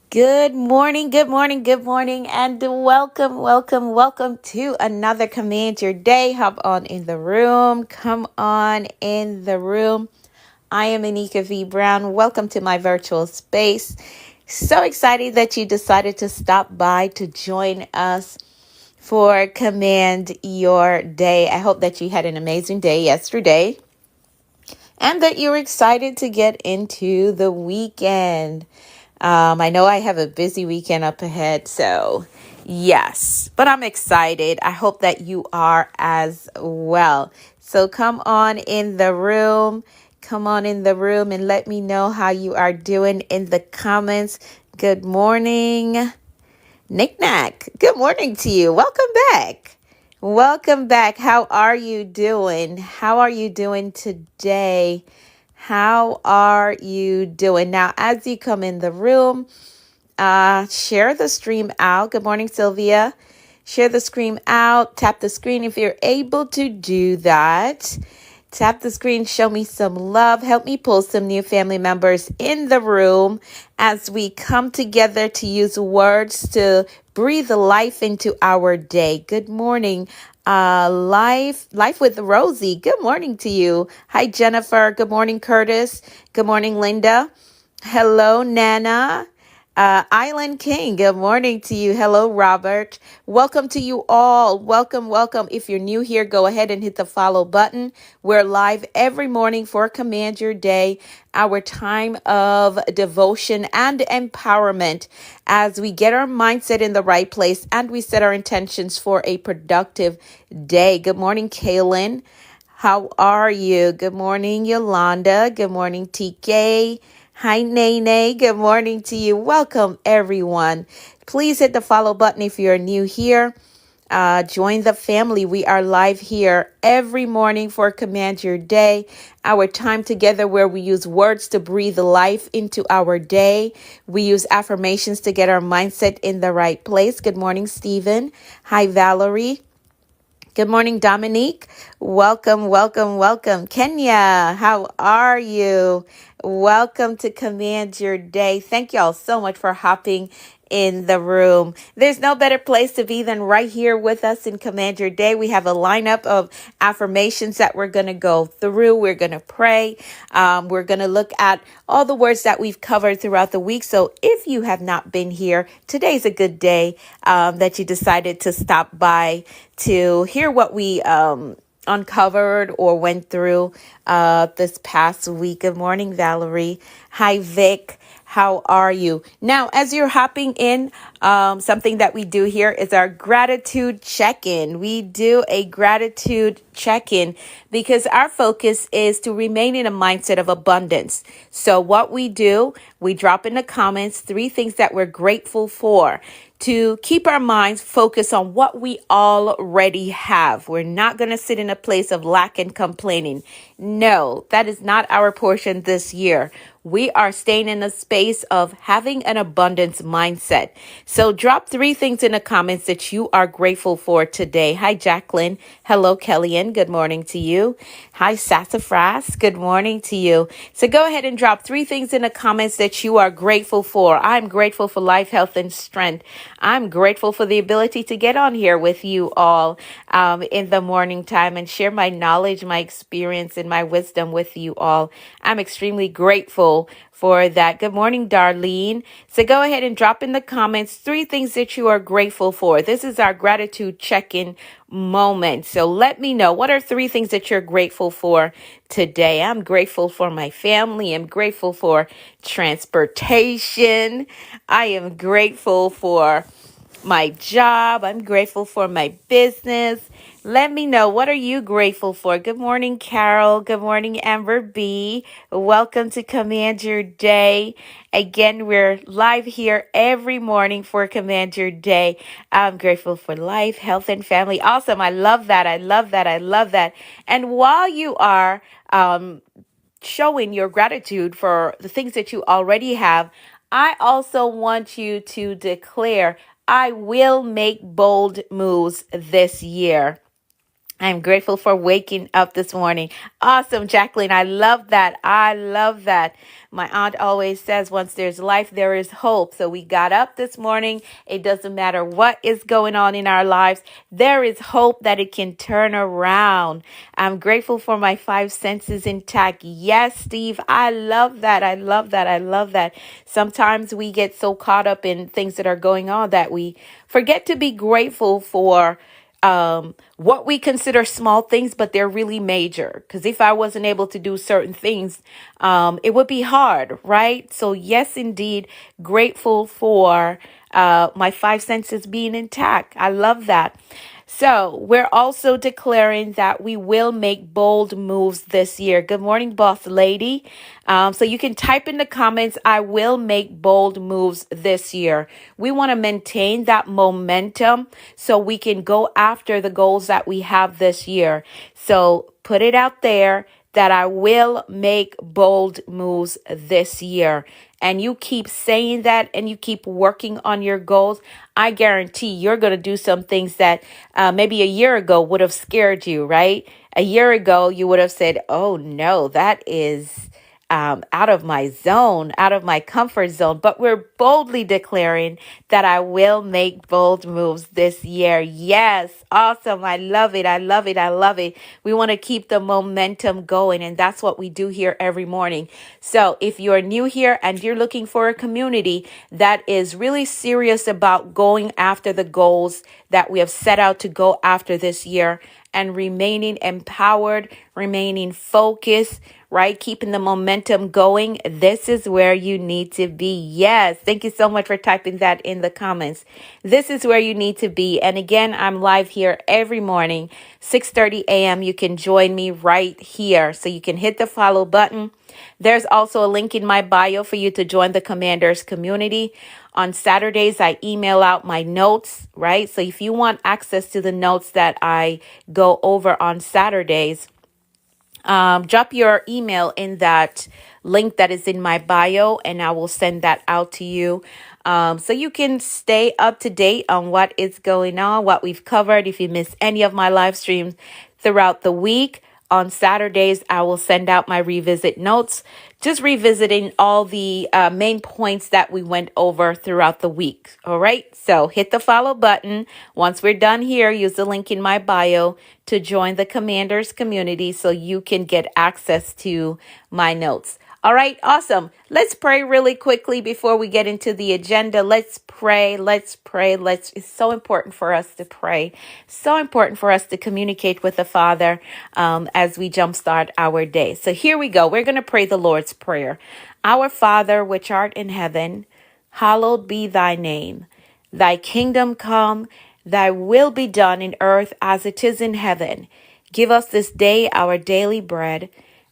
Good morning, good morning, good morning, and welcome to another Command Your Day. Hop on in the room. Come on in the room. I am Anika V. Brown. Welcome to my virtual space. So excited that you decided to stop by to join us for Command Your Day. I hope that you had an amazing day yesterday and that you're excited to get into the weekend. I know I have a busy weekend up ahead, so yes, but I'm excited. I hope that you are as well. So come on in the room. Come on in the room and let me know how you are doing in the comments. Good morning, Nick Nack. Good morning to you. Welcome back. Welcome back. How are you doing? How are you doing today? How are you doing? Now, as you come in the room, share the stream out. Good morning, Sylvia. Share the screen out. Tap the screen if you're able to do that. Tap the screen, show me some love. Help me pull some new family members in the room as we come together to use words to breathe life into our day. Good morning. Life with Rosie. Good morning to you. Hi, Jennifer. Good morning, Curtis. Good morning, Linda. Hello, Nana. Island King, good morning to you. Hello, Robert. Welcome to you all. Welcome. If you're new here, go ahead and hit the follow button. We're live every morning for Command Your Day, our time of devotion and empowerment as we get our mindset in the right place and we set our intentions for a productive day. Good morning, Kaylin. How are you? Good morning, Yolanda. Good morning, TK. Hi, Nene. Good morning to you. Welcome, everyone. Please hit the follow button if you're new here. Join the family. We are live here every morning for Command Your Day, our time together where we use words to breathe life into our day. We use affirmations to get our mindset in the right place. Good morning, Stephen. Hi, Valerie. Good morning, Dominique. Welcome. Kenya, how are you? Welcome to Command Your Day. Thank y'all so much for hopping in the room. There's no better place to be than right here with us in Command Your Day. We have a lineup of affirmations that we're going to go through. We're going to pray. We're going to look at all the words that we've covered throughout the week. So if you have not been here, today's a good day that you decided to stop by to hear what we uncovered or went through this past week. Good morning, Valerie. Hi, Vic. How are you? Now, as you're hopping in, something that we do here is our gratitude check-in. We do a gratitude check-in because our focus is to remain in a mindset of abundance. So what we do, we drop in the comments 3 things that we're grateful for to keep our minds focused on what we already have. We're not going to sit in a place of lack and complaining. No, that is not our portion this year. We are staying in a space of having an abundance mindset. So drop 3 things in the comments that you are grateful for today. Hi, Jacqueline. Hello, Kellyanne. Good morning to you. Hi, Sassafras. Good morning to you. So go ahead and drop 3 things in the comments that you are grateful for. I'm grateful for life, health, and strength. I'm grateful for the ability to get on here with you all in the morning time and share my knowledge, my experience, and my wisdom with you all. I'm extremely grateful for that. Good morning, Darlene. So go ahead and drop in the comments 3 things that you are grateful for. This is our gratitude check-in moment. So let me know, what are 3 things that you're grateful for today? I'm grateful for my family. I'm grateful for transportation. I am grateful for my job. I'm grateful for my business. Let me know, what are you grateful for? Good morning, Carol. Good morning, Amber B. Welcome to Command Your Day. Again, we're live here every morning for Command Your Day. I'm grateful for life, health, and family. Awesome. I love that. And while you are showing your gratitude for the things that you already have, I also want you to declare, I will make bold moves this year. I'm grateful for waking up this morning. Awesome, Jacqueline. I love that. I love that. My aunt always says once there's life, there is hope. So we got up this morning. It doesn't matter what is going on in our lives. There is hope that it can turn around. I'm grateful for my five senses intact. Yes, Steve. I love that. I love that. I love that. Sometimes we get so caught up in things that are going on that we forget to be grateful for what we consider small things, but they're really major. Because if I wasn't able to do certain things, it would be hard, right? So, yes, indeed, grateful for my five senses being intact. I love that. So, we're also declaring that we will make bold moves this year. Good morning, boss lady. So, you can type in the comments, I will make bold moves this year. We want to maintain that momentum so we can go after the goals that we have this year. So, put it out there that I will make bold moves this year. And you keep saying that and you keep working on your goals, I guarantee you're going to do some things that maybe a year ago would have scared you, right? A year ago, you would have said, oh no, that is out of my zone, out of my comfort zone. But we're boldly declaring that I will make bold moves this year. Yes, awesome. I love it. I love it. I love it. We want to keep the momentum going, and that's what we do here every morning. So if you're new here and you're looking for a community that is really serious about going after the goals that we have set out to go after this year, and remaining empowered, remaining focused, right? Keeping the momentum going. This is where you need to be. Yes. Thank you so much for typing that in the comments. This is where you need to be. And again, I'm live here every morning, 6:30 a.m. You can join me right here. So you can hit the follow button. There's also a link in my bio for you to join the Commanders community. On Saturdays, I email out my notes, right? So if you want access to the notes that I go over on Saturdays, drop your email in that link that is in my bio, and I will send that out to you. So you can stay up to date on what is going on, what we've covered. If you miss any of my live streams throughout the week, on Saturdays, I will send out my revisit notes, just revisiting all the main points that we went over throughout the week. All right. So hit the follow button. Once we're done here, use the link in my bio to join the Commanders community so you can get access to my notes. All right, awesome. Let's pray really quickly before we get into the agenda. Let's pray. Let's pray. It's so important for us to pray. So important for us to communicate with the Father as we jumpstart our day. So here we go. We're going to pray the Lord's Prayer. Our Father, which art in heaven, hallowed be thy name. Thy kingdom come, thy will be done in earth as it is in heaven. Give us this day our daily bread,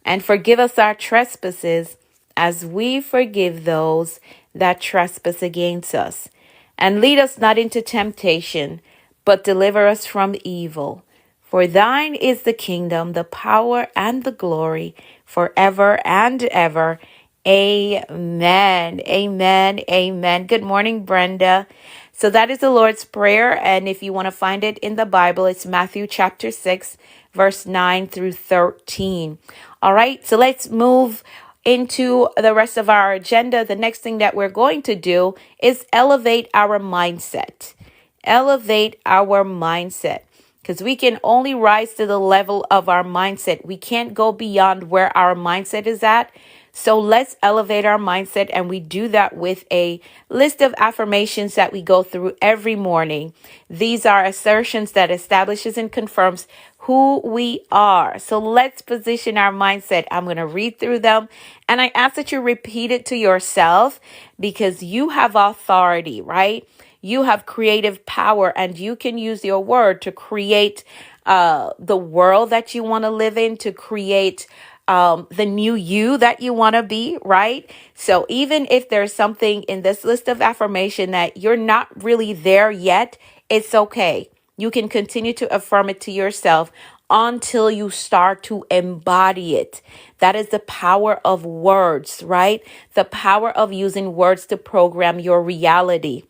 and forgive us our trespasses as we forgive those that trespass against us. And lead us not into temptation, but deliver us from evil. For thine is the kingdom, the power, and the glory, forever and ever. Amen. Amen. Amen. Good morning, Brenda. So that is the Lord's Prayer. And if you want to find it in the Bible, it's Matthew chapter 6, verse 9 through 13. All right. So let's move into the rest of our agenda. The next thing that we're going to do is elevate our mindset. Elevate our mindset. Because we can only rise to the level of our mindset. We can't go beyond where our mindset is at. So let's elevate our mindset, and we do that with a list of affirmations that we go through every morning. These are assertions that establishes and confirms who we are. So let's position our mindset. I'm going to read through them, and I ask that you repeat it to yourself because you have authority, right? You have creative power, and you can use your word to create the world that you want to live in, to create the new you that you want to be, right? So even if there's something in this list of affirmation that you're not really there yet, it's okay. You can continue to affirm it to yourself until you start to embody it. That is the power of words, right? The power of using words to program your reality.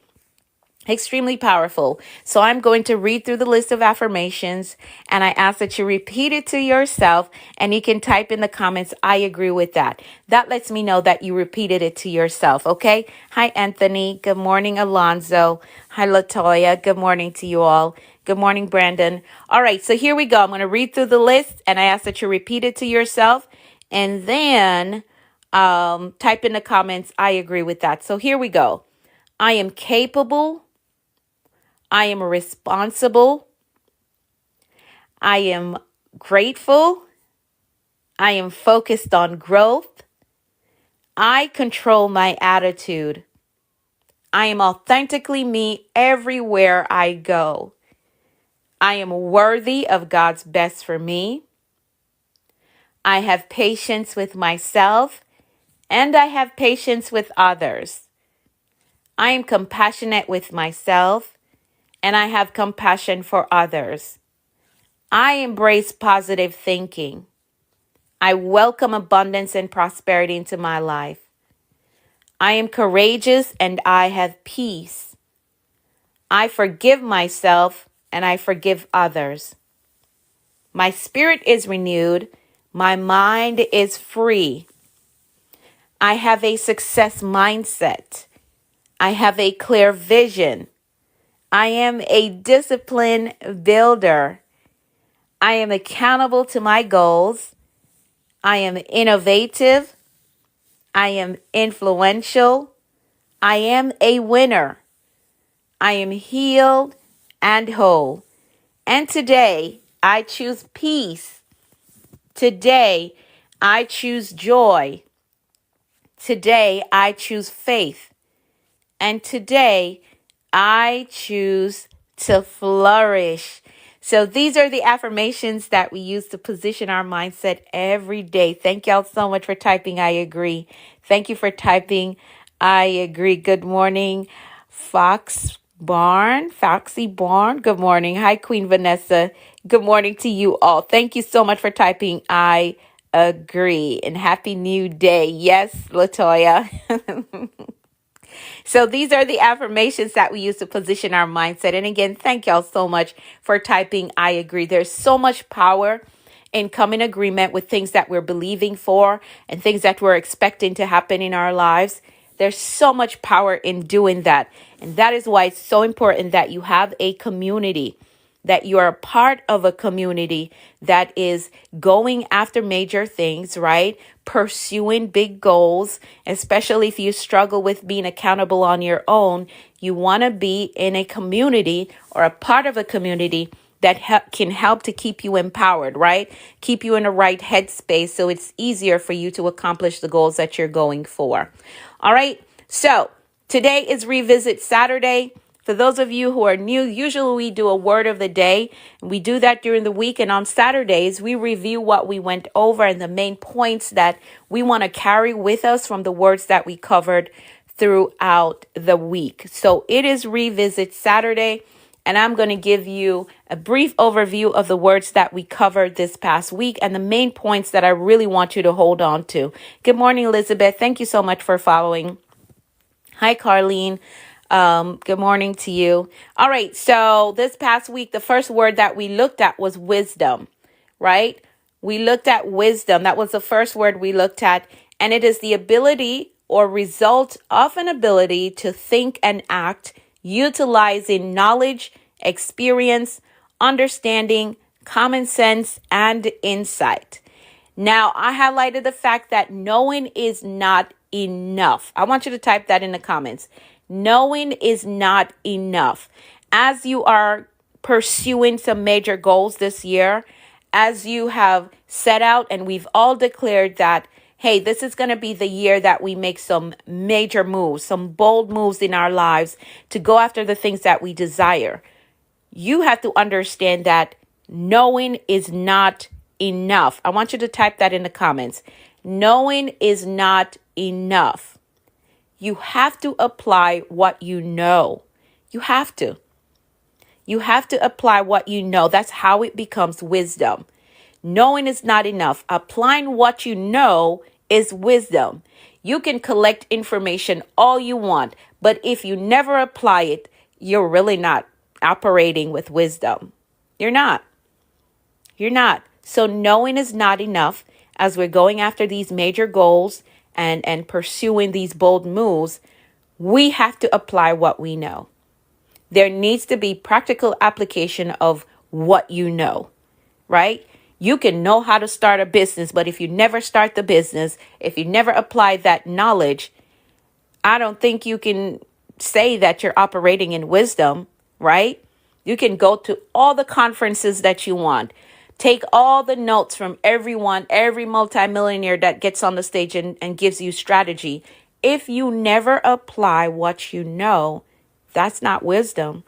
Extremely powerful. So I'm going to read through the list of affirmations, and I ask that you repeat it to yourself, and you can type in the comments, I agree with that. That lets me know that you repeated it to yourself, okay? Hi, Anthony. Good morning, Alonzo. Hi, Latoya. Good morning to you all. Good morning, Brandon. All right, so here we go. I'm going to read through the list, and I ask that you repeat it to yourself, and then type in the comments, I agree with that. So here we go. I am capable. I am responsible. I am grateful. I am focused on growth. I control my attitude. I am authentically me everywhere I go. I am worthy of God's best for me. I have patience with myself, and I have patience with others. I am compassionate with myself, and I have compassion for others. I embrace positive thinking. I welcome abundance and prosperity into my life. I am courageous and I have peace. I forgive myself and I forgive others. My spirit is renewed. My mind is free. I have a success mindset. I have a clear vision. I am a discipline builder. I am accountable to my goals. I am innovative. I am influential. I am a winner. I am healed and whole. And today, I choose peace. Today, I choose joy. Today, I choose faith. And today, I choose to flourish. So these are the affirmations that we use to position our mindset every day. Thank y'all so much for typing I agree. Thank you for typing I agree. Good morning, Foxy Barn. Good morning. Hi, Queen Vanessa. Good morning to you all. Thank you so much for typing I agree. And happy new day. Yes, Latoya. So these are the affirmations that we use to position our mindset. And again, thank y'all so much for typing I agree. There's so much power in coming agreement with things that we're believing for and things that we're expecting to happen in our lives. There's so much power in doing that. And that is why it's so important that you have a community, that you are a part of a community that is going after major things, right? Pursuing big goals, especially if you struggle with being accountable on your own. You want to be in a community or a part of a community that can help to keep you empowered, right? Keep you in the right headspace so it's easier for you to accomplish the goals that you're going for. All right. So today is Revisit Saturday. For those of you who are new, usually we do a word of the day. We do that during the week. And on Saturdays, we review what we went over and the main points that we want to carry with us from the words that we covered throughout the week. So it is Revisit Saturday. And I'm going to give you a brief overview of the words that we covered this past week and the main points that I really want you to hold on to. Good morning, Elizabeth. Thank you so much for following. Hi, Carlene. Good morning to you. All right. So this past week, the first word that we looked at was wisdom, right? We looked at wisdom. That was the first word we looked at. And it is the ability or result of an ability to think and act utilizing knowledge, experience, understanding, common sense, and insight. Now, I highlighted the fact that knowing is not enough. I want you to type that in the comments. Knowing is not enough. As you are pursuing some major goals this year, as you have set out, and we've all declared that, hey, this is going to be the year that we make some major moves, some bold moves in our lives to go after the things that we desire. You have to understand that knowing is not enough. I want you to type that in the comments. Knowing is not enough. You have to apply what you know. You have to. You have to apply what you know. That's how it becomes wisdom. Knowing is not enough. Applying what you know is wisdom. You can collect information all you want, but if you never apply it, you're really not operating with wisdom. You're not. You're not. So knowing is not enough as we're going after these major goals and pursuing these bold moves. We have to apply what we know. There needs to be practical application of what you know, right? You can know how to start a business, but if you never start the business, if you never apply that knowledge, I don't think you can say that you're operating in wisdom, right? You can go to all the conferences that you want. Take all the notes from everyone, every multimillionaire that gets on the stage and gives you strategy. If you never apply what you know, that's not wisdom.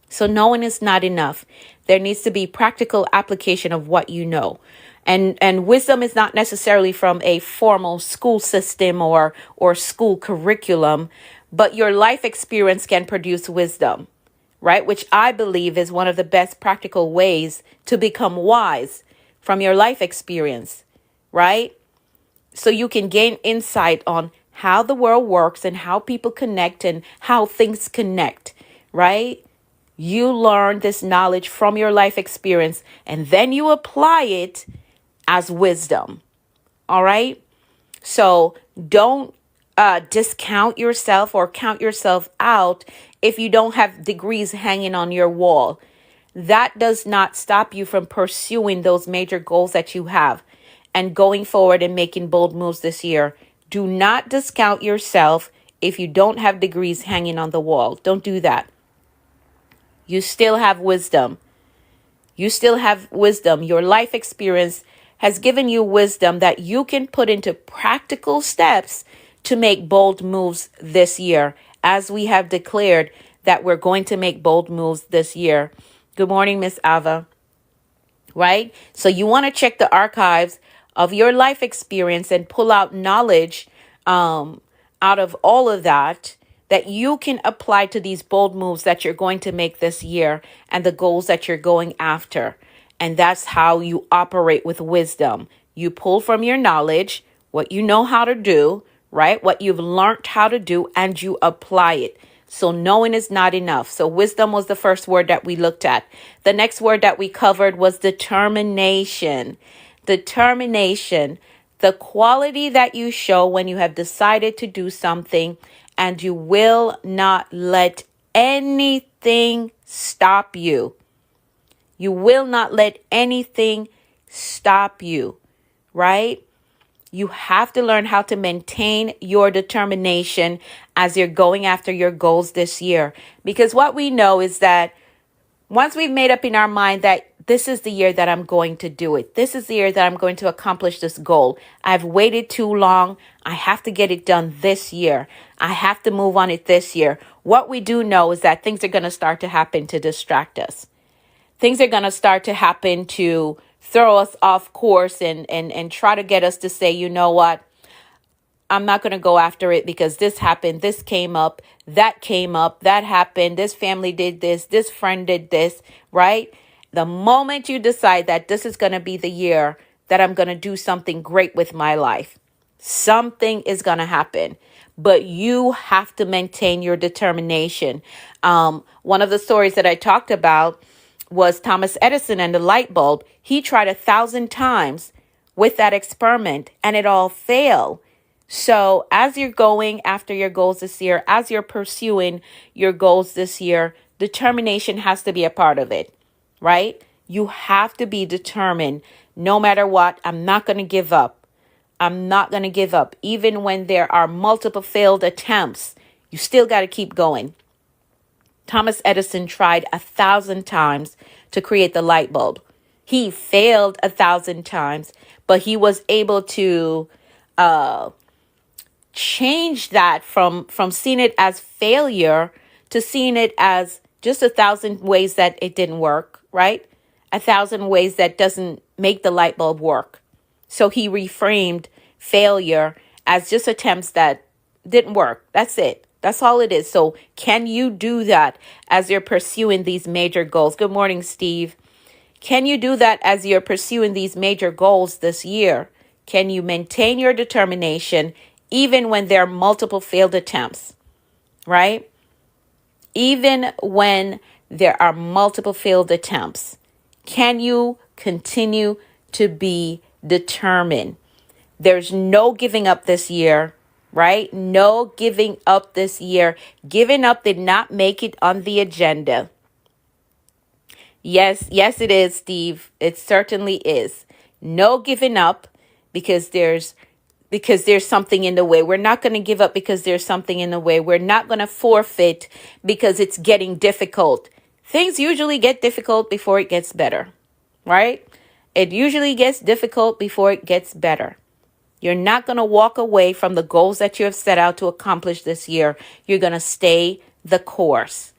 So knowing is not enough. There needs to be practical application of what you know. And wisdom is not necessarily from a formal school system or school curriculum, but your life experience can produce wisdom, right? Which I believe is one of the best practical ways to become wise, from your life experience, right? So you can gain insight on how the world works and how people connect and how things connect, right? You learn this knowledge from your life experience and then you apply it as wisdom. All right. So don't discount yourself or count yourself out if you don't have degrees hanging on your wall. That does not stop you from pursuing those major goals that you have and going forward and making bold moves this year. Do not discount yourself if you don't have degrees hanging on the wall. Don't do that. You still have wisdom. You still have wisdom. Your life experience has given you wisdom that you can put into practical steps to make bold moves this year, as we have declared that we're going to make bold moves this year. Good morning, Miss Ava. Right? So you want to check the archives of your life experience and pull out knowledge out of all of that you can apply to these bold moves that you're going to make this year and the goals that you're going after. And that's how you operate with wisdom. You pull from your knowledge, what you know how to do, right? What you've learned how to do, and you apply it. So knowing is not enough. So wisdom was the first word that we looked at. The next word that we covered was determination. Determination, the quality that you show when you have decided to do something and you will not let anything stop you. You will not let anything stop you, right? You have to learn how to maintain your determination as you're going after your goals this year. Because what we know is that once we've made up in our mind that this is the year that I'm going to do it, this is the year that I'm going to accomplish this goal. I've waited too long. I have to get it done this year. I have to move on it this year. What we do know is that things are going to start to happen to distract us. Things are going to start to happen to throw us off course and try to get us to say, you know what? I'm not going to go after it because this happened, this came up, that happened, this family did this friend did this, right? The moment you decide that this is going to be the year that I'm going to do something great with my life, something is going to happen. But you have to maintain your determination. One of the stories that I talked about was Thomas Edison and the light bulb. He tried 1,000 times with that experiment and it all failed. So as you're going after your goals this year, as you're pursuing your goals this year, determination has to be a part of it, right? You have to be determined. No matter what, I'm not going to give up. I'm not going to give up. Even when there are multiple failed attempts, you still got to keep going. Thomas Edison tried 1,000 times to create the light bulb. He failed 1,000 times, but he was able to change that from seeing it as failure to seeing it as just 1,000 ways that it didn't work, right? 1,000 ways that doesn't make the light bulb work. So he reframed failure as just attempts that didn't work. That's it. That's all it is. So can you do that as you're pursuing these major goals? Good morning, Steve. Can you do that as you're pursuing these major goals this year? Can you maintain your determination even when there are multiple failed attempts, right? Even when there are multiple failed attempts, can you continue to be determined? There's no giving up this year, right? No giving up this year. Giving up did not make it on the agenda. Yes, it is, Steve. It certainly is. No giving up because there's something in the way. We're not going to give up because there's something in the way. We're not going to forfeit because it's getting difficult. Things usually get difficult before it gets better, right? It usually gets difficult before it gets better. You're not going to walk away from the goals that you have set out to accomplish this year. You're going to stay the course.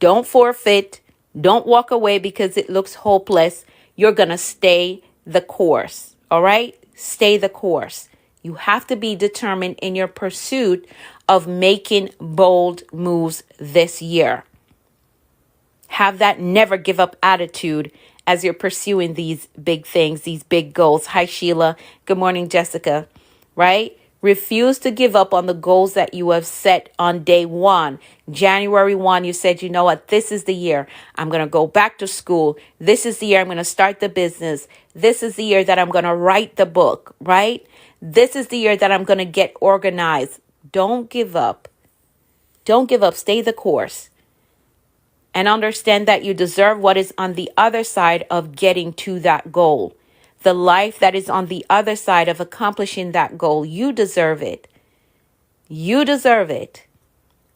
Don't forfeit. Don't walk away because it looks hopeless. You're going to stay the course. All right? Stay the course. You have to be determined in your pursuit of making bold moves this year. Have that never give up attitude as you're pursuing these big things, these big goals. Hi, Sheila. Good morning, Jessica. Right? Refuse to give up on the goals that you have set on day one. January 1, you said, you know what? This is the year I'm going to go back to school. This is the year I'm going to start the business. This is the year that I'm going to write the book, right? This is the year that I'm going to get organized. Don't give up. Don't give up. Stay the course. And understand that you deserve what is on the other side of getting to that goal. The life that is on the other side of accomplishing that goal. You deserve it. You deserve it.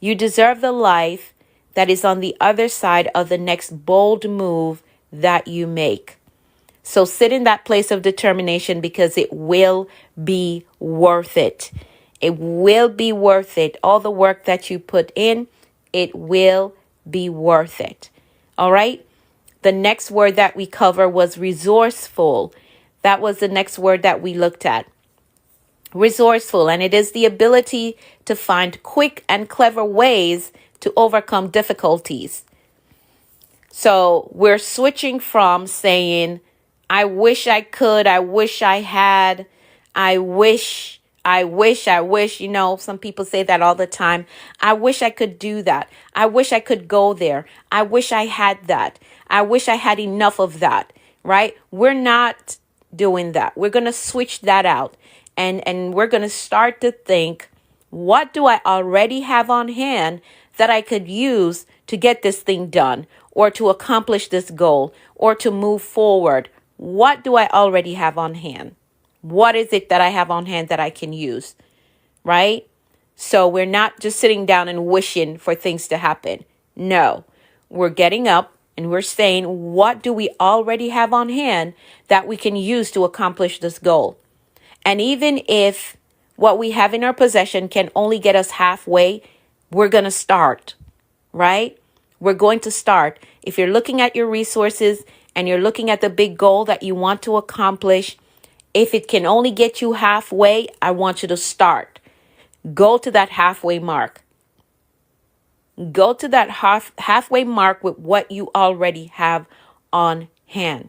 You deserve the life that is on the other side of the next bold move that you make. So sit in that place of determination because it will be worth it. It will be worth it. All the work that you put in, it will be worth it. All right. The next word that we cover was resourceful. That was the next word that we looked at. Resourceful, and it is the ability to find quick and clever ways to overcome difficulties. So we're switching from saying, I wish I could, I wish I had, I wish, you know, some people say that all the time. I wish I could do that. I wish I could go there. I wish I had that. I wish I had enough of that, right? We're not doing that. We're going to switch that out and we're going to start to think, what do I already have on hand that I could use to get this thing done or to accomplish this goal or to move forward? What do I already have on hand? What is it that I have on hand that I can use, right? So we're not just sitting down and wishing for things to happen. No, we're getting up and we're saying, what do we already have on hand that we can use to accomplish this goal? And even if what we have in our possession can only get us halfway, we're going to start, right? We're going to start. If you're looking at your resources and you're looking at the big goal that you want to accomplish, if it can only get you halfway, I want you to start. Go to that halfway mark. Go to that halfway mark with what you already have on hand,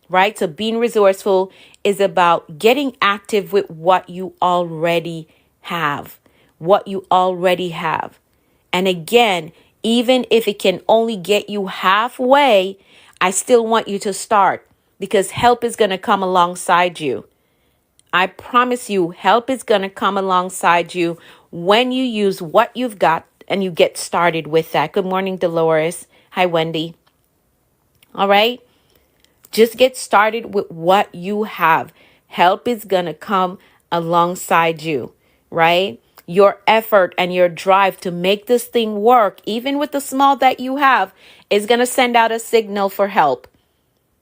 right? So being resourceful is about getting active with what you already have, And again, even if it can only get you halfway, I still want you to start because help is going to come alongside you. I promise you, help is going to come alongside you when you use what you've got and you get started with that. Good morning, Dolores. Hi, Wendy. All right. Just get started with what you have. Help is going to come alongside you, right? Your effort and your drive to make this thing work, even with the small that you have, is going to send out a signal for help.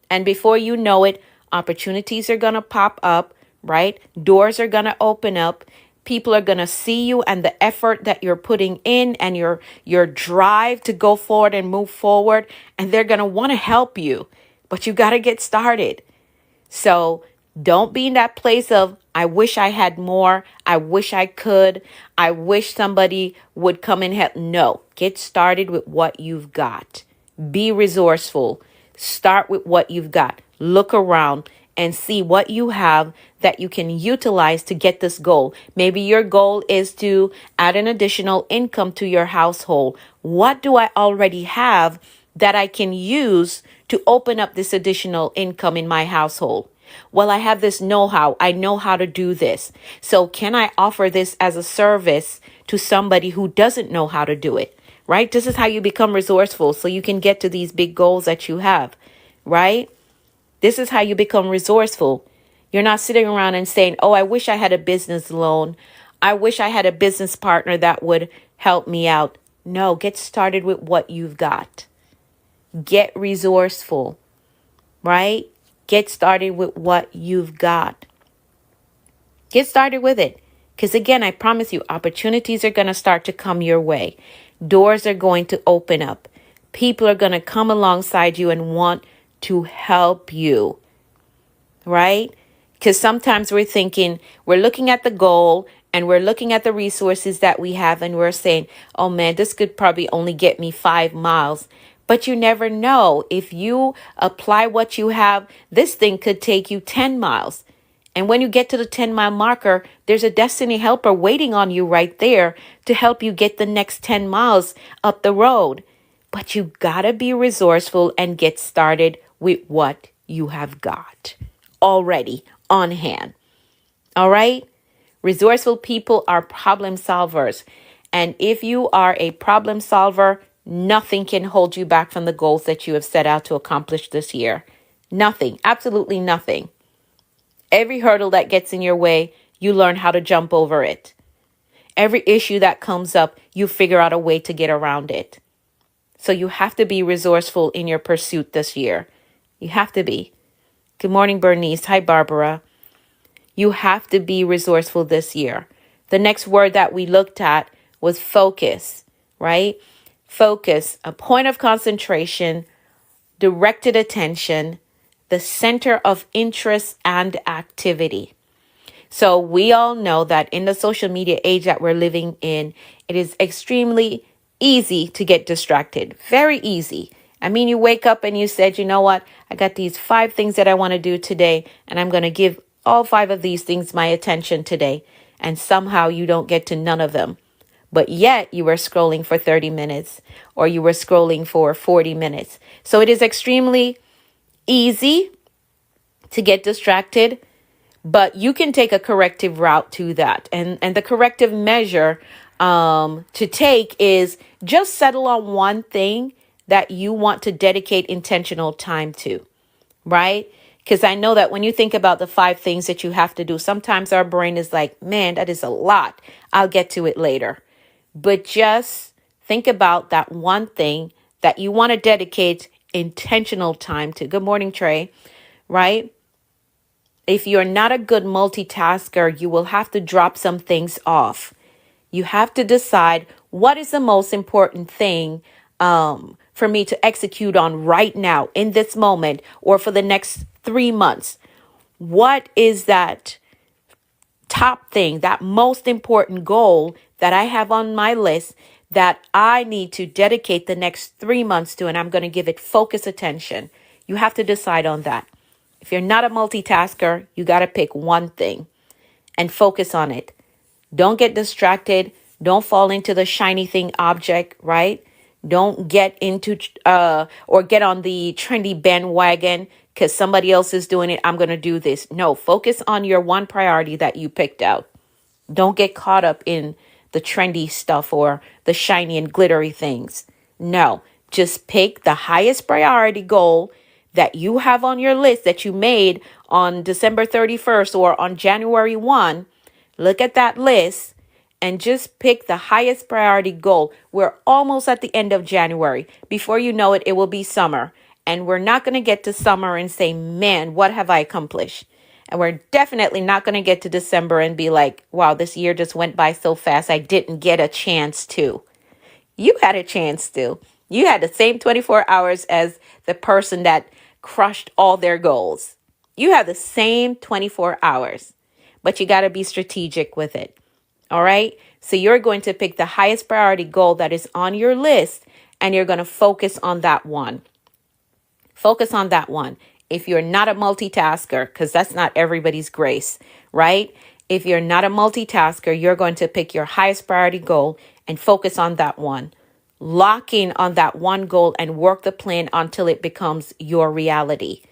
And before you know it, opportunities are going to pop up, right? Doors are going to open up. People are going to see you and the effort that you're putting in and your drive to go forward and move forward. And they're going to want to help you, but you got to get started. So don't be in that place of, I wish I had more. I wish I could. I wish somebody would come and help. No, get started with what you've got. Be resourceful. Start with what you've got. Look around and see what you have that you can utilize to get this goal. Maybe your goal is to add an additional income to your household. What do I already have that I can use to open up this additional income in my household? Well, I have this know-how. I know how to do this. So can I offer this as a service to somebody who doesn't know how to do it? Right? This is how you become resourceful so you can get to these big goals that you have, right? This is how you become resourceful. You're not sitting around and saying, oh, I wish I had a business loan. I wish I had a business partner that would help me out. No, get started with what you've got. Get resourceful, right? Get started with what you've got. Get started with it. Because again, I promise you, opportunities are going to start to come your way. Doors are going to open up. People are going to come alongside you and want to help you, right? Because sometimes we're looking at the goal and we're looking at the resources that we have and we're saying, oh man, this could probably only get me 5 miles. But you never know. If you apply what you have, this thing could take you 10 miles. And when you get to the 10-mile marker, there's a destiny helper waiting on you right there to help you get the next 10 miles up the road. But you gotta be resourceful and get started with what you have got already on hand. All right? Resourceful people are problem solvers. And if you are a problem solver, nothing can hold you back from the goals that you have set out to accomplish this year. Nothing, absolutely nothing. Every hurdle that gets in your way, you learn how to jump over it. Every issue that comes up, you figure out a way to get around it. So you have to be resourceful in your pursuit this year. You have to be. Good morning, Bernice. Hi, Barbara. You have to be resourceful this year. The next word that we looked at was focus, right? Focus, a point of concentration, directed attention, the center of interest and activity. So we all know that in the social media age that we're living in, it is extremely easy to get distracted. Very easy. I mean, you wake up and you said, you know what? I got these 5 things that I want to do today, and I'm going to give all 5 of these things my attention today. And somehow you don't get to none of them. But yet you were scrolling for 30 minutes or you were scrolling for 40 minutes. So it is extremely easy to get distracted, but you can take a corrective route to that. And the corrective measure to take is just settle on one thing that you want to dedicate intentional time to, right? Because I know that when you think about the 5 things that you have to do, sometimes our brain is like, man, that is a lot. I'll get to it later. But just think about that one thing that you want to dedicate intentional time to. Good morning, Trey, right? If you're not a good multitasker, you will have to drop some things off. You have to decide what is the most important thing for me to execute on right now in this moment or for the next 3 months. What is that top thing, that most important goal that I have on my list that I need to dedicate the next 3 months to, and I'm going to give it focus attention? You have to decide on that. If you're not a multitasker, you got to pick one thing and focus on it. Don't get distracted. Don't fall into the shiny thing object, right? Don't get into or get on the trendy bandwagon because somebody else is doing it. I'm going to do this. No, focus on your one priority that you picked out. Don't get caught up in the trendy stuff or the shiny and glittery things. No, just pick the highest priority goal that you have on your list that you made on December 31st or on January 1. Look at that list and just pick the highest priority goal. We're almost at the end of January. Before you know it, it will be summer. And we're not going to get to summer and say, man, what have I accomplished? And we're definitely not going to get to December and be like, wow, this year just went by so fast. I didn't get a chance to. You had a chance to. You had the same 24 hours as the person that crushed all their goals. You have the same 24 hours, but you got to be strategic with it. All right. So you're going to pick the highest priority goal that is on your list and you're going to focus on that one. Focus on that one. If you're not a multitasker, because that's not everybody's grace, right? If you're not a multitasker, you're going to pick your highest priority goal and focus on that one. Lock in on that one goal and work the plan until it becomes your reality,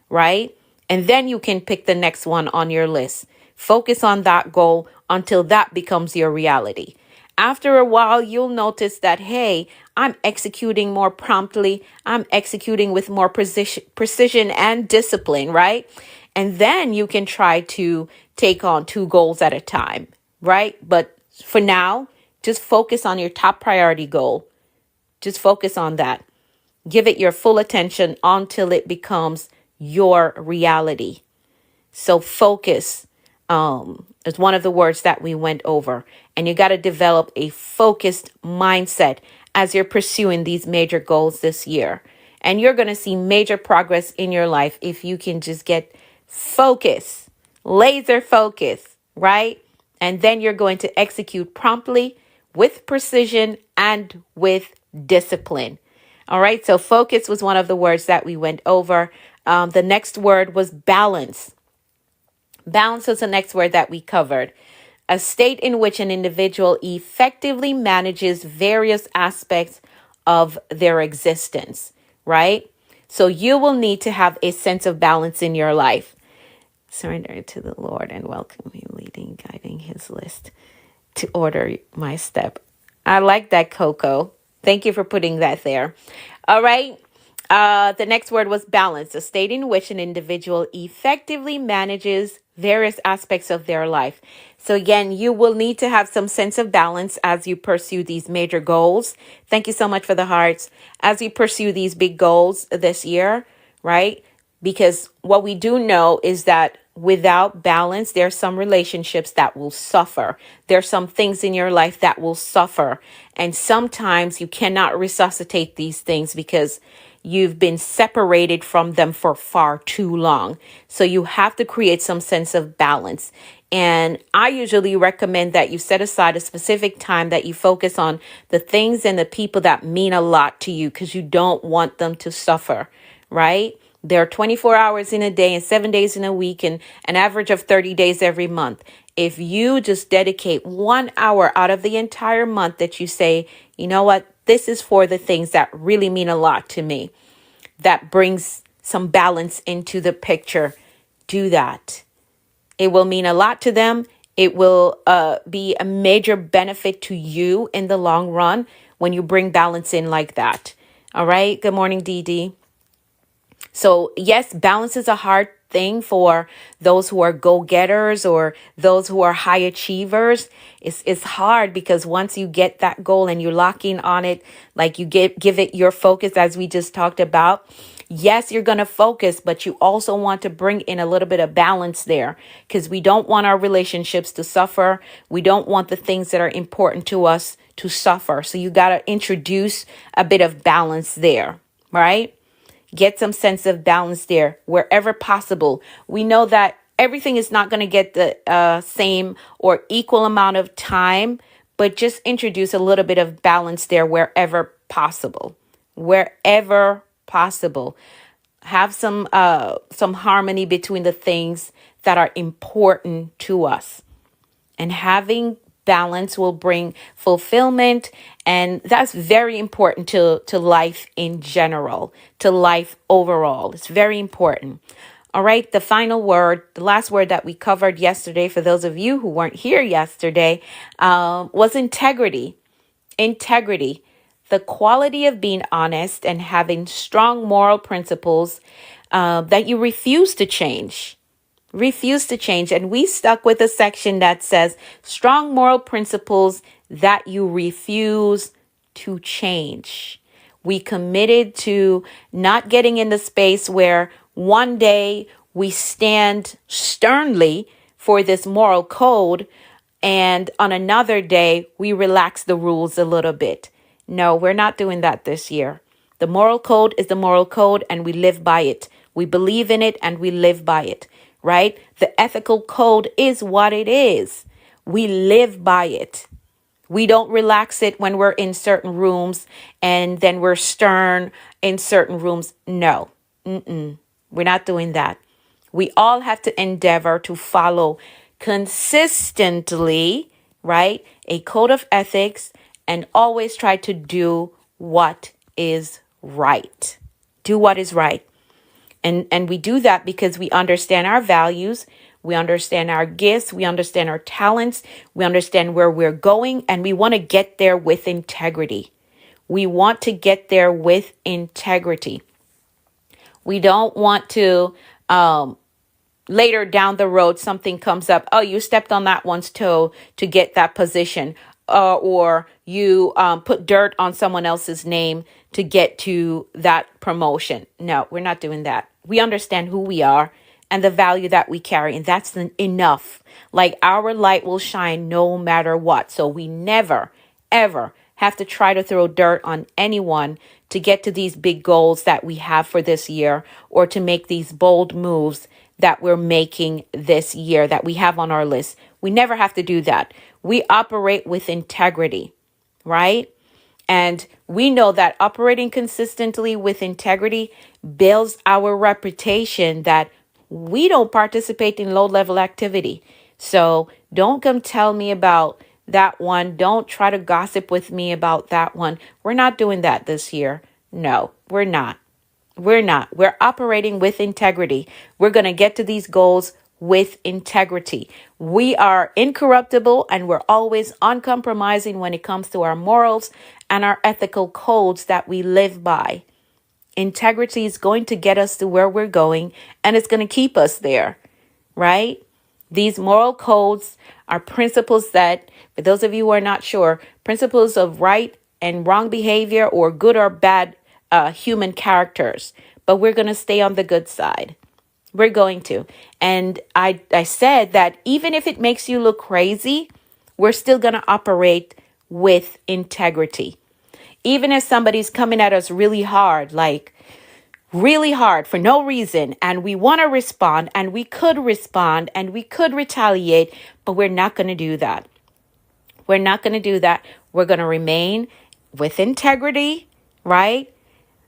right? And then you can pick the next one on your list. Focus on that goal until that becomes your reality. After a while, you'll notice that, hey, I'm executing more promptly. I'm executing with more precision and discipline, right? And then you can try to take on two goals at a time, right? But for now, just focus on your top priority goal. Just focus on that. Give it your full attention until it becomes your reality. So focus is one of the words that we went over. And you got to develop a focused mindset as you're pursuing these major goals this year. And you're going to see major progress in your life if you can just get focus, laser focus, right? And then you're going to execute promptly with precision and with discipline. All right. So focus was one of the words that we went over. The next word was balance. Balance is the next word that we covered. A state in which an individual effectively manages various aspects of their existence, right? So you will need to have a sense of balance in your life. Surrender to the Lord and welcome Him, leading, guiding His list to order my step. I like that, Coco. Thank you for putting that there. All right. The next word was balance, a state in which an individual effectively manages various aspects of their life. So again, you will need to have some sense of balance as you pursue these major goals. Thank you so much for the hearts. As you pursue these big goals this year, right? Because what we do know is that without balance, there are some relationships that will suffer. There are some things in your life that will suffer. And sometimes you cannot resuscitate these things because you've been separated from them for far too long. So you have to create some sense of balance. And I usually recommend that you set aside a specific time that you focus on the things and the people that mean a lot to you because you don't want them to suffer, right? There are 24 hours in a day and 7 days in a week and an average of 30 days every month. If you just dedicate 1 hour out of the entire month that you say, you know what, this is for the things that really mean a lot to me, that brings some balance into the picture, do that. It will mean a lot to them. It will be a major benefit to you in the long run when you bring balance in like that. All right. Good morning, Dee Dee. So yes, balance is a hard thing for those who are go-getters or those who are high achievers. It's hard because once you get that goal and you're locking on it, like you give it your focus, as we just talked about. Yes, you're going to focus, but you also want to bring in a little bit of balance there because we don't want our relationships to suffer. We don't want the things that are important to us to suffer. So you got to introduce a bit of balance there, right? Get some sense of balance there wherever possible. We know that everything is not going to get the same or equal amount of time, but just introduce a little bit of balance there wherever possible. Wherever possible. Have some harmony between the things that are important to us. And having balance will bring fulfillment. And that's very important to life in general, to life overall. It's very important. All right. The final word, the last word that we covered yesterday, for those of you who weren't here yesterday, was integrity. Integrity, the quality of being honest and having strong moral principles that you refuse to change. Refuse to change. And we stuck with a section that says strong moral principles that you refuse to change. We committed to not getting in the space where one day we stand sternly for this moral code and on another day we relax the rules a little bit. No, we're not doing that this year. The moral code is the moral code and we live by it. We believe in it and we live by it. Right? The ethical code is what it is. We live by it. We don't relax it when we're in certain rooms and then we're stern in certain rooms. No. We're not doing that. We all have to endeavor to follow consistently, right? A code of ethics, and always try to do what is right. Do what is right. And we do that because we understand our values, we understand our gifts, we understand our talents, we understand where we're going, and we want to get there with integrity. We want to get there with integrity. We don't want to later down the road, something comes up. Oh, you stepped on that one's toe to get that position. Or you put dirt on someone else's name to get to that promotion. No, we're not doing that. We understand who we are and the value that we carry, and that's enough. Like, our light will shine no matter what. So we never, ever have to try to throw dirt on anyone to get to these big goals that we have for this year, or to make these bold moves that we're making this year that we have on our list. We never have to do that. We operate with integrity, right? And we know that operating consistently with integrity builds our reputation that we don't participate in low-level activity. So don't come tell me about that one. Don't try to gossip with me about that one. We're not doing that this year. No, we're not. We're not. We're operating with integrity. We're going to get to these goals with integrity. We are incorruptible, and we're always uncompromising when it comes to our morals and our ethical codes that we live by. Integrity is going to get us to where we're going, and it's going to keep us there, right? These moral codes are principles that, for those of you who are not sure, principles of right and wrong behavior, or good or bad human characters. But we're going to stay on the good side. We're going to. And I said that even if it makes you look crazy, we're still going to operate with integrity. Even if somebody's coming at us really hard, like really hard for no reason, and we want to respond, and we could respond, and we could retaliate, but we're not going to do that. We're not going to do that. We're going to remain with integrity, right?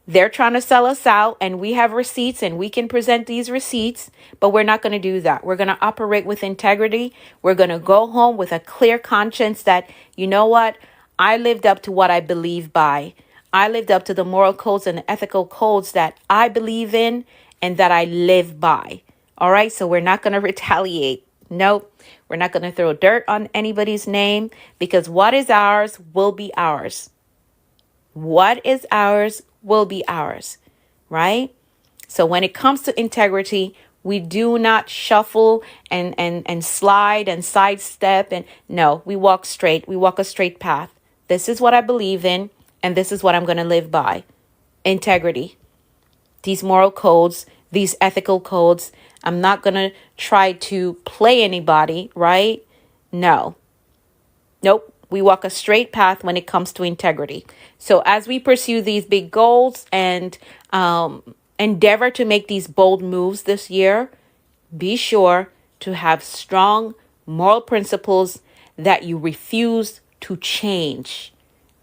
They're trying to sell us out, and we have receipts, and we can present these receipts, but we're not going to do that. We're going to operate with integrity. We're going to go home with a clear conscience that, you know what? I lived up to what I believe by. I lived up to the moral codes and the ethical codes that I believe in and that I live by. All right. So we're not going to retaliate. Nope. We're not going to throw dirt on anybody's name, because what is ours will be ours. What is ours will be ours, right? So when it comes to integrity, we do not shuffle and slide and sidestep. And no, we walk straight. We walk a straight path. This is what I believe in, and this is what I'm going to live by. Integrity. These moral codes, these ethical codes. I'm not going to try to play anybody, right? No. Nope. We walk a straight path when it comes to integrity. So as we pursue these big goals and endeavor to make these bold moves this year, be sure to have strong moral principles that you refuse to change.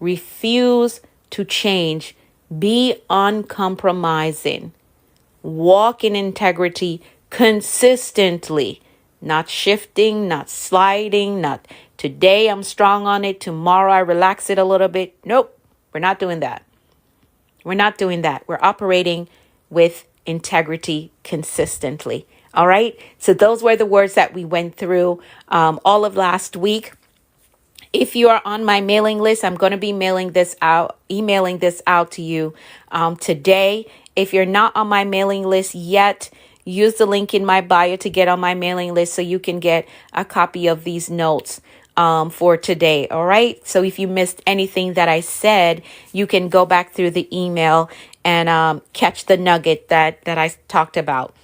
Refuse to change. Be uncompromising. Walk in integrity consistently. Not shifting, not sliding, not today I'm strong on it, tomorrow I relax it a little bit. Nope, we're not doing that. We're not doing that. We're operating with integrity consistently. All right. So those were the words that we went through all of last week. If you are on my mailing list, I'm going to be emailing this out to you today. If you're not on my mailing list yet, use the link in my bio to get on my mailing list so you can get a copy of these notes for today. All right. So if you missed anything that I said, you can go back through the email and catch the nugget that I talked about.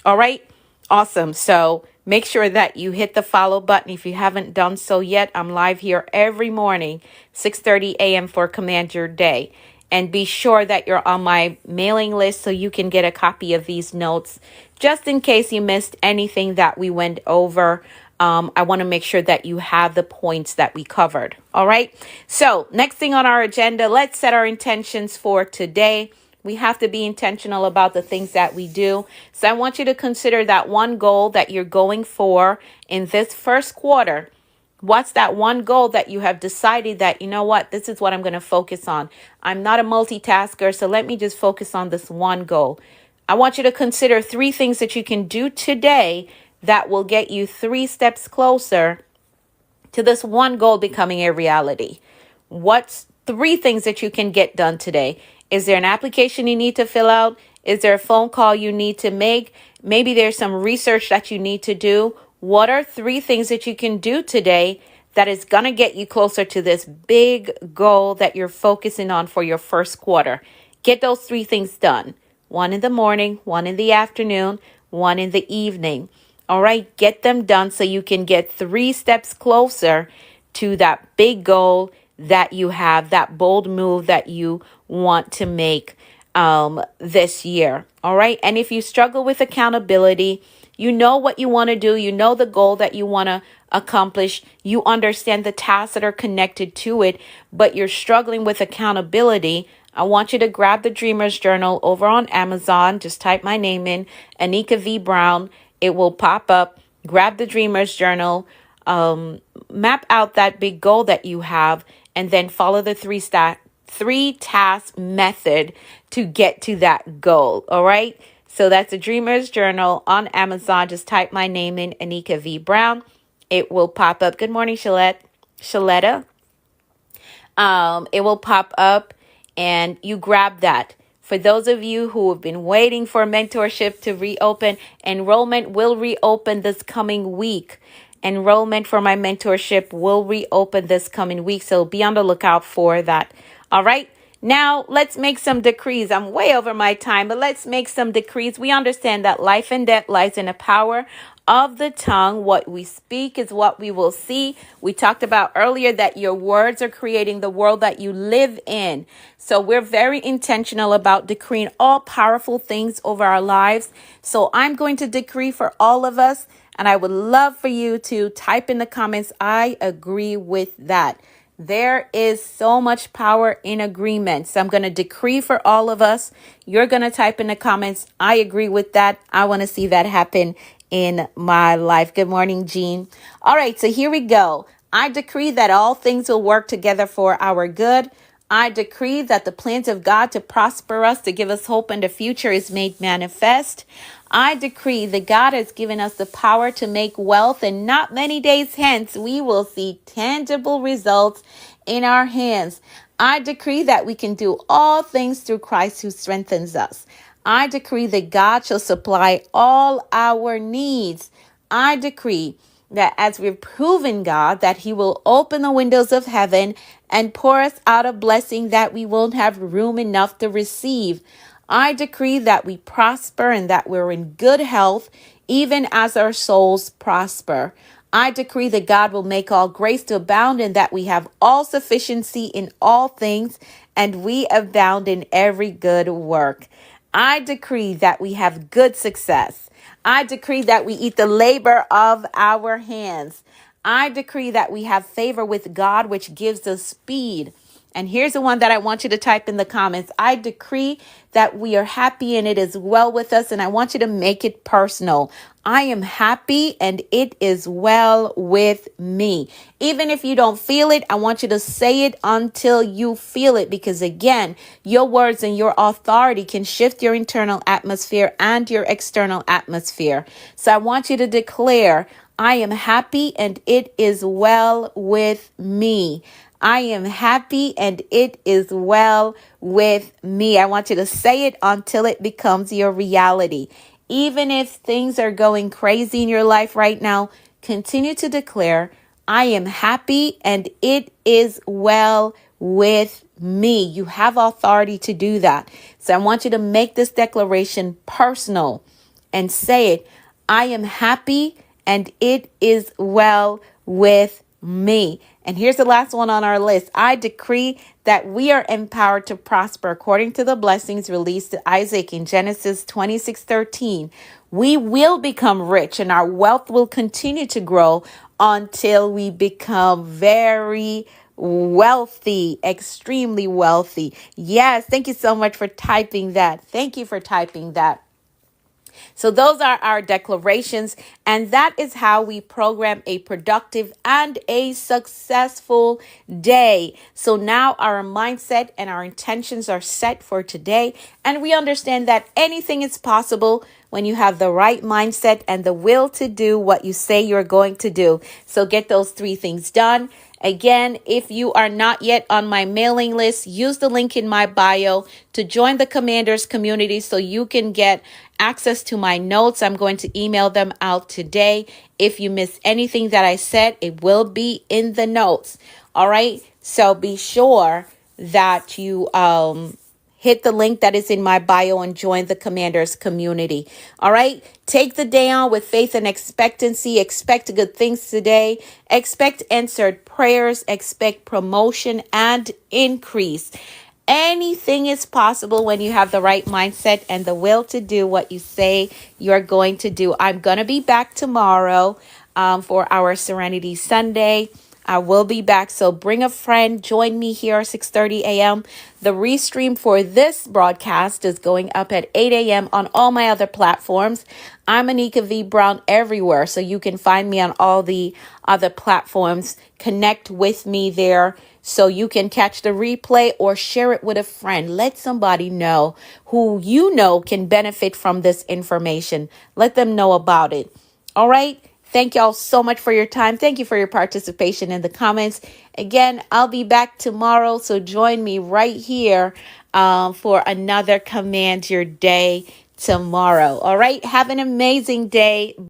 All right. Awesome. So make sure that you hit the follow button if you haven't done so yet. I'm live here every morning, 6:30 a.m. for Command Your Day. And be sure that you're on my mailing list so you can get a copy of these notes. Just in case you missed anything that we went over, I want to make sure that you have the points that we covered. All right. So next thing on our agenda, let's set our intentions for today. We have to be intentional about the things that we do. So I want you to consider that one goal that you're going for in this first quarter. What's that one goal that you have decided that, you know what, this is what I'm going to focus on. I'm not a multitasker, so let me just focus on this one goal. I want you to consider 3 things that you can do today that will get you 3 steps closer to this one goal becoming a reality. What's 3 things that you can get done today? Is there an application you need to fill out? Is there a phone call you need to make? Maybe there's some research that you need to do. What are 3 things that you can do today that is going to get you closer to this big goal that you're focusing on for your first quarter? Get those 3 things done. 1 in the morning, 1 in the afternoon, 1 in the evening. All right, get them done so you can get 3 steps closer to that big goal that you have, that bold move that you want to make this year. All right. And if you struggle with accountability, you know what you want to do, you know the goal that you want to accomplish, you understand the tasks that are connected to it, but you're struggling with accountability, I want you to grab the Dreamer's Journal over on Amazon. Just type my name in, Anika V. Brown. It will pop up. Grab the Dreamer's Journal, map out that big goal that you have, and then follow the 3-task method to get to that goal. All right. So that's the Dreamer's Journal on Amazon. Just type my name in, Anika V. Brown. It will pop up. Good morning, Shaletta. It will pop up and you grab that. For those of you who have been waiting for mentorship to reopen, enrollment will reopen this coming week. Enrollment for my mentorship will reopen this coming week. So be on the lookout for that. All right. Now let's make some decrees. I'm way over my time, but let's make some decrees. We understand that life and death lies in the power of the tongue. What we speak is what we will see. We talked about earlier that your words are creating the world that you live in. So we're very intentional about decreeing all powerful things over our lives. So I'm going to decree for all of us, and I would love for you to type in the comments, I agree with that. There is so much power in agreement. So I'm going to decree for all of us. You're going to type in the comments, I agree with that. I want to see that happen in my life. Good morning, Jean. All right, so here we go. I decree that all things will work together for our good. I decree that the plans of God to prosper us, to give us hope in the future is made manifest. I decree that God has given us the power to make wealth, and not many days hence, we will see tangible results in our hands. I decree that we can do all things through Christ who strengthens us. I decree that God shall supply all our needs. I decree that as we've proven God, that he will open the windows of heaven and pour us out a blessing that we won't have room enough to receive. I decree that we prosper and that we're in good health, even as our souls prosper. I decree that God will make all grace to abound and that we have all sufficiency in all things and we abound in every good work. I decree that we have good success. I decree that we eat the labor of our hands. I decree that we have favor with God, which gives us speed. And here's the one that I want you to type in the comments. I decree that we are happy and it is well with us. And I want you to make it personal. I am happy and it is well with me. Even if you don't feel it, I want you to say it until you feel it. Because again, your words and your authority can shift your internal atmosphere and your external atmosphere. So I want you to declare, I am happy and it is well with me. I am happy and it is well with me. I want you to say it until it becomes your reality. Even if things are going crazy in your life right now, continue to declare, I am happy and it is well with me. You have authority to do that. So I want you to make this declaration personal and say it. I am happy and it is well with me. And here's the last one on our list. I decree that we are empowered to prosper according to the blessings released to Isaac in Genesis 26:13. We will become rich and our wealth will continue to grow until we become very wealthy, extremely wealthy. Yes, thank you so much for typing that. Thank you for typing that. So those are our declarations, and that is how we program a productive and a successful day. So now our mindset and our intentions are set for today, and we understand that anything is possible when you have the right mindset and the will to do what you say you're going to do. So get those 3 things done. Again, if you are not yet on my mailing list, use the link in my bio to join the Commanders community so you can get access to my notes. I'm going to email them out today. If you miss anything that I said, it will be in the notes. All right. So be sure that you hit the link that is in my bio and join the Commanders community. All right. Take the day on with faith and expectancy. Expect good things today. Expect answered prayers. Expect promotion and increase. Anything is possible when you have the right mindset and the will to do what you say you're going to do. I'm going to be back tomorrow for our Serenity Sunday. I will be back, so bring a friend. Join me here at 6:30 a.m. The restream for this broadcast is going up at 8 a.m. on all my other platforms. I'm Anika V. Brown everywhere, so you can find me on all the other platforms. Connect with me there so you can catch the replay or share it with a friend. Let somebody know who you know can benefit from this information. Let them know about it. All right. Thank y'all so much for your time. Thank you for your participation in the comments. Again, I'll be back tomorrow, so join me right here for another Command Your Day tomorrow. All right. Have an amazing day.